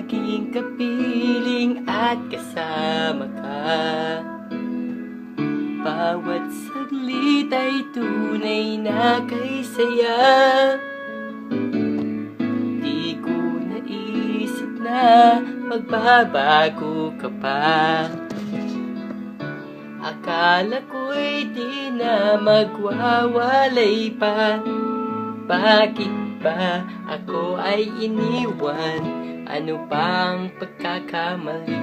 aking kapiling at kasama ka. Bawat saglit ay tunay na kay saya. Di ko naisip na magbabago ka pa. Akala ko'y di na magwawalay pa. Bakit ba ako ay iniwan? Ano pang pagkakamali?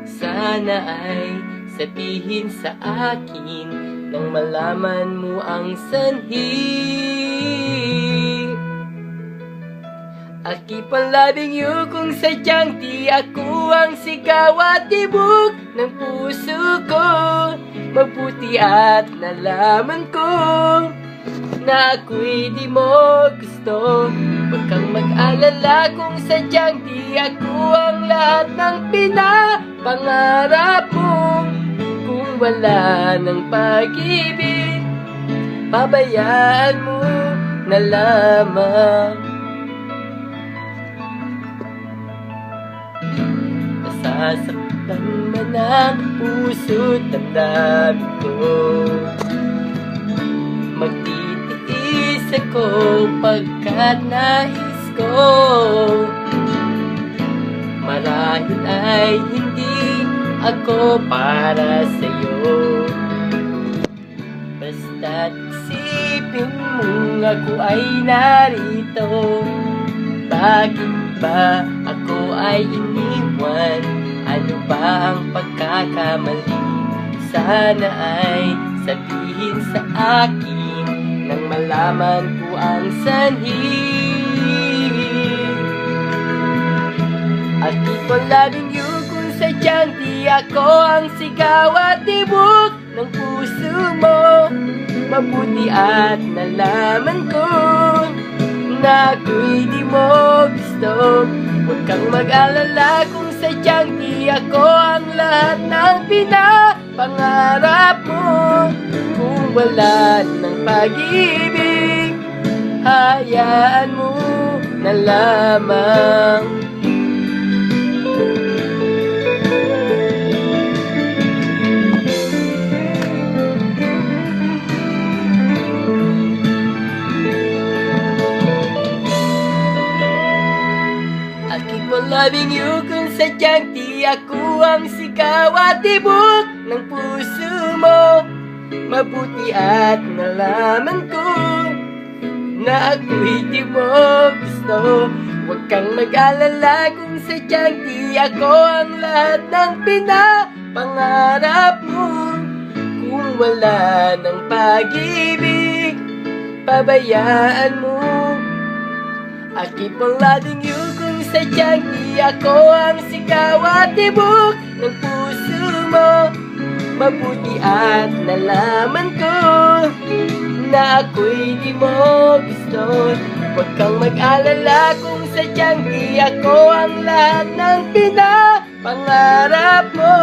Sana ay sabihin sa akin nang malaman mo ang sanhi. I keep on loving you kung sadyang di ako ang sigaw at tibok ng puso ko. Mabuti at nalaman ko na ako'y di mo gusto. Huwag kang mag-alala kung sadyang di ako ang lahat ng pinapangarap mo. Kung wala ng pag-ibig, pabayaan mo na lamang. Nasasaktan man ang puso't damdamin ko. Magtitiis ako pagkat nais ko. Marahil ay hindi ako para sa'yo. Basta't isipin mong ako ay narito. Bakit ba ako ay iniwan? Ano ba ang pagkakamali? Sana ay sabihin sa akin nang malaman ko ang sanhi. I keep on loving you kung sadyang di ako ang sigaw at tibok ng puso mo. Mabuti at nalaman ko na ako'y di mo gusto. Huwag kang mag-alala kung sadyang di ako ang lahat ng pinapangarap mo. Kung wala ng pag-ibig, hayaan mo na lamang. I keep on loving you kung sadyang di ako ang sigaw at tibok ng puso mo. Mabuti at nalaman ko na ako'y di mo gusto. Huwag kang mag-alala kung sadyang di ako ang lahat ng pinapangarap mo. Kung wala ng pag-ibig, pabayaan mo. I keep on loving you kung sadyang di ako ang sigaw at tibok ng puso mo. Mabuti at nalaman ko na ako'y di mo gusto. Huwag kang mag-alala kung sadyang di ako ang lahat ng pinapangarap mo.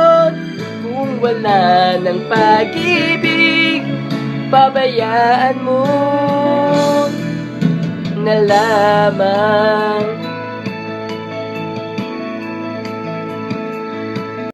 Kung wala ng pag-ibig, pabayaan mo na lamang.